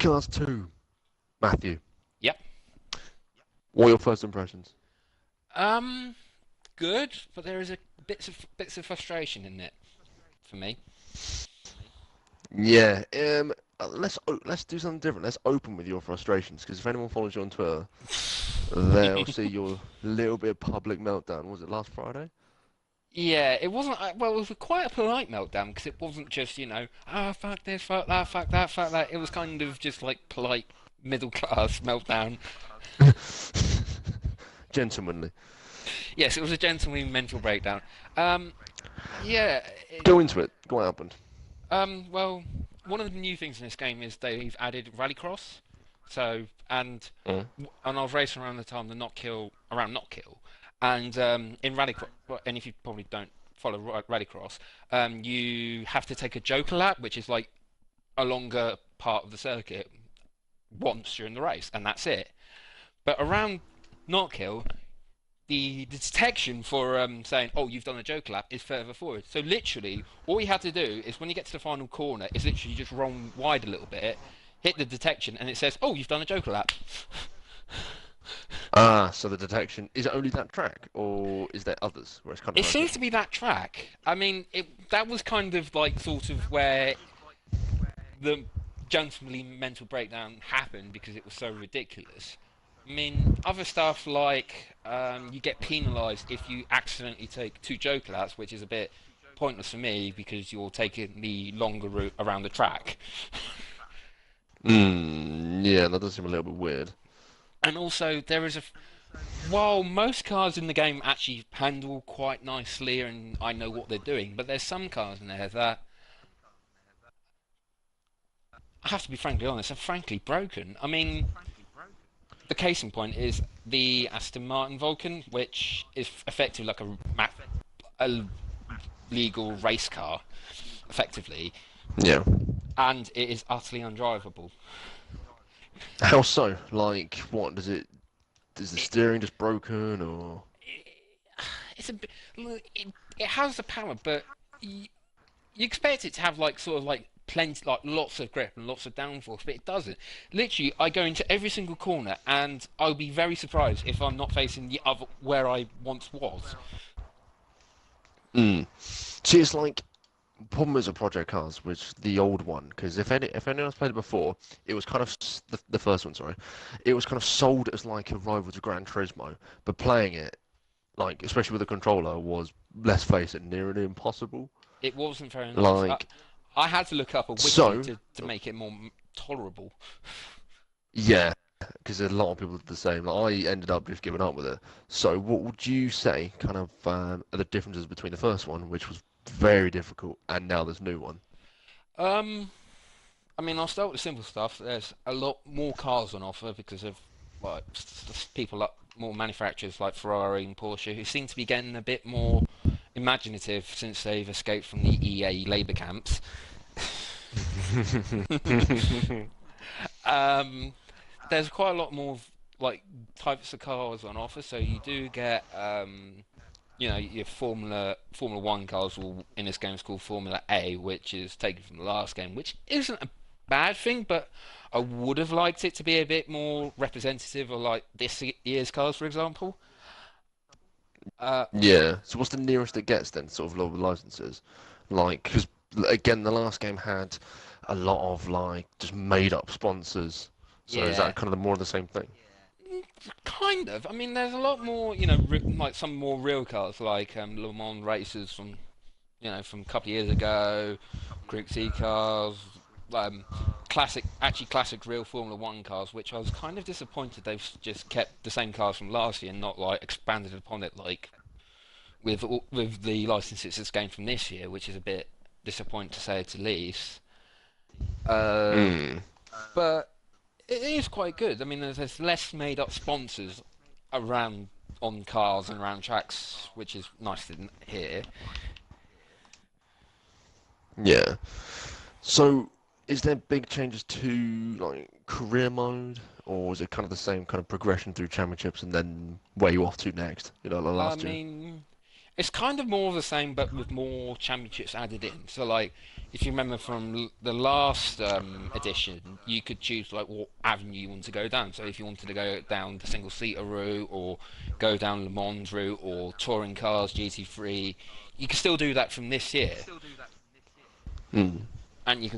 Cars 2. Matthew, Yep. what are your first impressions? Um, Good, but there is a bits of frustration in it for me. Yeah, let's do something different. Let's open with your frustrations, because if anyone follows you on Twitter, they'll see your little bit of public meltdown. Was it last Friday? Yeah, it wasn't. Well, it was quite a polite meltdown because it wasn't just fuck this, fuck that, fuck that, fuck that. It was kind of just like polite middle class meltdown. Gentlemanly. Yes, it was a gentlemanly mental breakdown. Um, yeah. Go into it. What happened? Well, one of the new things in this game is they've added rallycross. So Mm. and I was racing around the time the not kill around not kill, and in rallycross, and if you probably don't follow rallycross, you have to take a joker lap, which is like a longer part of the circuit once during the race, and that's it. But around not kill, the detection for saying, "Oh, you've done a joker lap," is further forward. So literally, all you have to do is when you get to the final corner, is literally just roll wide a little bit, hit the detection, and it says, "Oh, you've done a joker lap." Ah, so the detection, is it only that track, or is there others where it's kind of It random? seems to be that track. I mean, that was kind of like sort of where the gentlemanly mental breakdown happened because it was so ridiculous. I mean, other stuff like you get penalised if you accidentally take two joker laps, which is a bit pointless for me because you're taking the longer route around the track. Yeah, that does seem a little bit weird. And also, there is while most cars in the game actually handle quite nicely and I know what they're doing, but there's some cars in there that I have to be frankly honest, are frankly broken. I mean, the case in point is the Aston Martin Vulcan, which is effectively like a legal race car, effectively, Yeah. and it is utterly undrivable. How so? Like, what does it? Is the It, steering just broken, or? it it's a bit, it has the power, but you expect it to have like sort of like plenty, like lots of grip and lots of downforce, but it doesn't. Literally, I go into every single corner, and I'll be very surprised if I'm not facing the other where I once was. See, it's like problem is a Project Cars, which the old one, because if anyone's played it before, it was kind of the first one, sorry, it was kind of sold as like a rival to Gran Turismo, but playing it, like especially with a controller, was, let's face it, nearly impossible. It wasn't very nice. Like, I had to look up a wiki so to make it more tolerable. yeah, because a lot of people did the same. Like, I ended up just giving up with it. So what would you say kind of are the differences between the first one, which was very difficult, and now this new one? Um, I mean, I'll start with the simple stuff. There's a lot more cars on offer because of like people like more manufacturers like Ferrari and Porsche who seem to be getting a bit more imaginative since they've escaped from the EA Labour camps. um, there's quite a lot more like types of cars on offer, so you do get your Formula One cars will in this game is called Formula A, which is taken from the last game, which isn't a bad thing, but I would have liked it to be a bit more representative of like this year's cars, for example. Uh, Yeah. So what's the nearest it gets then, sort of level licenses? Like, because again, the last game had a lot of like just made up sponsors. So is yeah, that kind of the more of the same thing? kind of. I mean, there's a lot more, like some more real cars, like Le Mans races from from a couple of years ago, Group C cars, um, classic real Formula One cars, which I was kind of disappointed they've just kept the same cars from last year and not like expanded upon it like with the licenses it's gained from this year, which is a bit disappointing to say the least. Uh, Hmm. but it is quite good. I mean, there's less made up sponsors around on cars and around tracks, which is nice to hear. Yeah. So is there big changes to like career mode, or is it kind of the same kind of progression through championships and then where you off to next? You know, like I last year. mean, It's kind of more of the same, but with more championships added in. So, like, if you remember from the last edition, you could choose like what avenue you want to go down. So, if you wanted to go down the single-seater route, or go down Le Mans route, or touring cars, GT3, you can still do that from this year, Mm. and you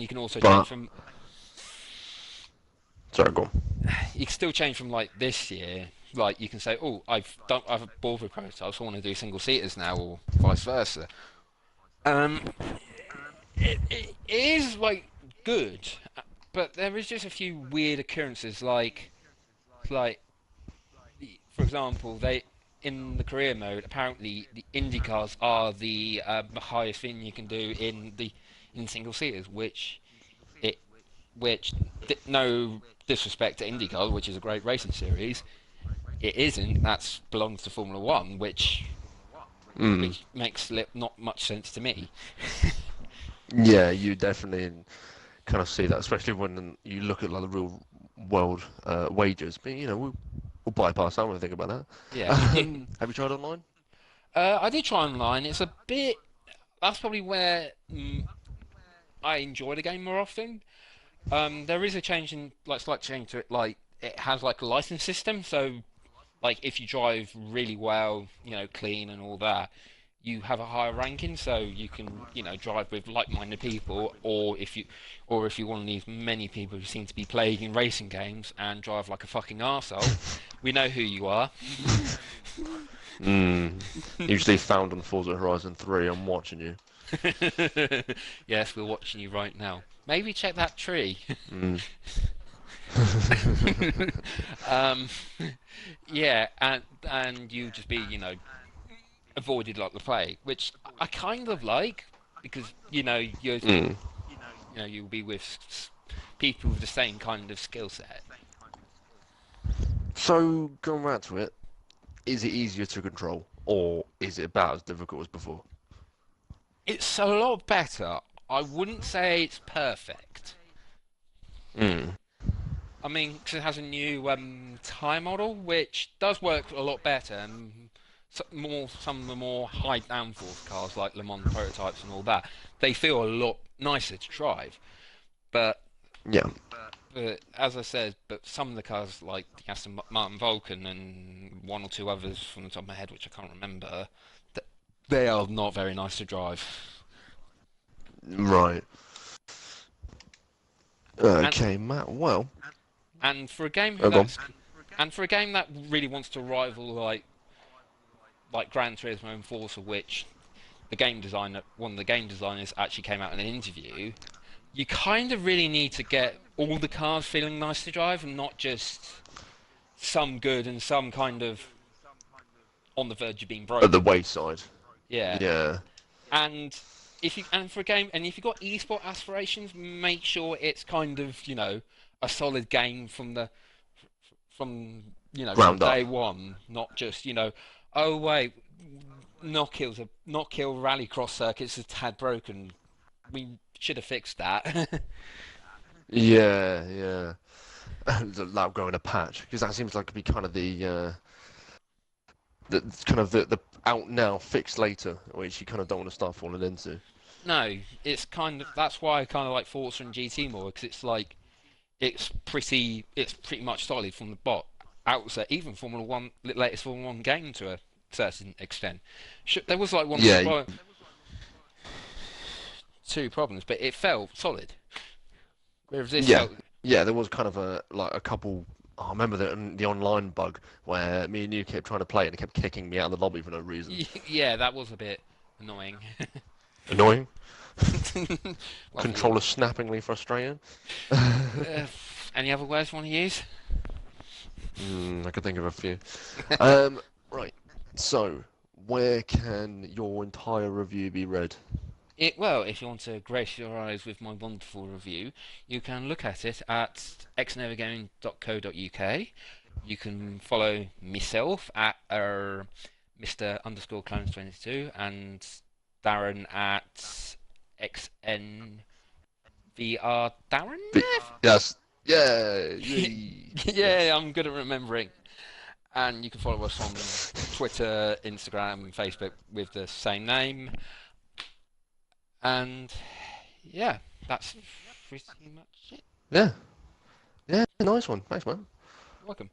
can also change But from sorry, go on. you can still change from like this year. Like you can say, oh, I've bought with prototypes, I want to do single seaters now, or vice versa. Um, it is like good, but there is just a few weird occurrences. Like for example, they in the career mode, apparently the Indy cars are the highest thing you can do in single seaters, it which no disrespect to IndyCar, which is a great racing series, it isn't. That belongs to Formula One, Mm. which makes not much sense to me. Yeah, you definitely kind of see that, especially when you look at like the real world wages. But we'll bypass that when we think about that. Yeah. Have you tried online? I did try online. It's a bit. That's probably where I enjoy the game more often. There is a change in like slight change to it. Like it has like a license system, so like if you drive really well, clean and all that, you have a higher ranking, so you can, drive with like-minded people, or if you want to need many people who seem to be playing in racing games and drive like a fucking arsehole, we know who you are. Mm. Usually found on Forza Horizon 3. I'm watching you. Yes, we're watching you right now. Maybe check that tree. Mm. um, yeah, and you just be, avoided like the plague, which I kind of like because Mm. you'll be with people with the same kind of skill set. So going back to it, is it easier to control, or is it about as difficult as before? It's a lot better. I wouldn't say it's perfect. Mm. I mean, 'cause it has a new tire model, which does work a lot better. And some of the more high downforce cars, like Le Mans prototypes and all that, they feel a lot nicer to drive. But Yeah. But as I said, but some of the cars like the Aston Martin Vulcan and one or two others from the top of my head, which I can't remember, they are not very nice to drive. Right. And Okay, Matt. Well, and for a game go on. for a game that really wants to rival like Gran Turismo and Forza, which one of the game designers actually came out in an interview, you kind of really need to get all the cars feeling nice to drive and not just some good and some kind of on the verge of being At the broken. wayside. Yeah. Yeah. And for a game, and if you've got esport aspirations, make sure it's kind of a solid game from Ground up. day one, not just oh wait, not kill rallycross circuits is a tad broken. We should have fixed that. Yeah, yeah. Without going a patch, because that seems like to be kind of the out now, fix later, which you kind of don't want to start falling into. No, it's kind of that's why I kind of like Forza and GT more because it's like it's pretty much solid from the outset, even Formula One, the latest Formula One game to a certain extent. There was like one or Yeah, two problems, but it felt solid. Whereas this yeah, felt, yeah. There was kind of a couple. I remember the online bug where me and you kept trying to play it and it kept kicking me out of the lobby for no reason. yeah, that was a bit annoying. Annoying. Well, for you. Controller snappingly frustrating. Uh, any other words you want to use? I could think of a few. Um, right. So, where can your entire review be read? Well, if you want to grace your eyes with my wonderful review, you can look at it at xnevergaming.co.uk. You can follow myself at Mr. underscore Clowns22 and Darren at XNVR Darren? Yes. Yeah. Yay. Yeah, Yes. I'm good at remembering. and you can follow us on Twitter, Instagram, Facebook with the same name. And yeah, that's pretty much it. Yeah, yeah, nice one. Thanks, man. You're welcome.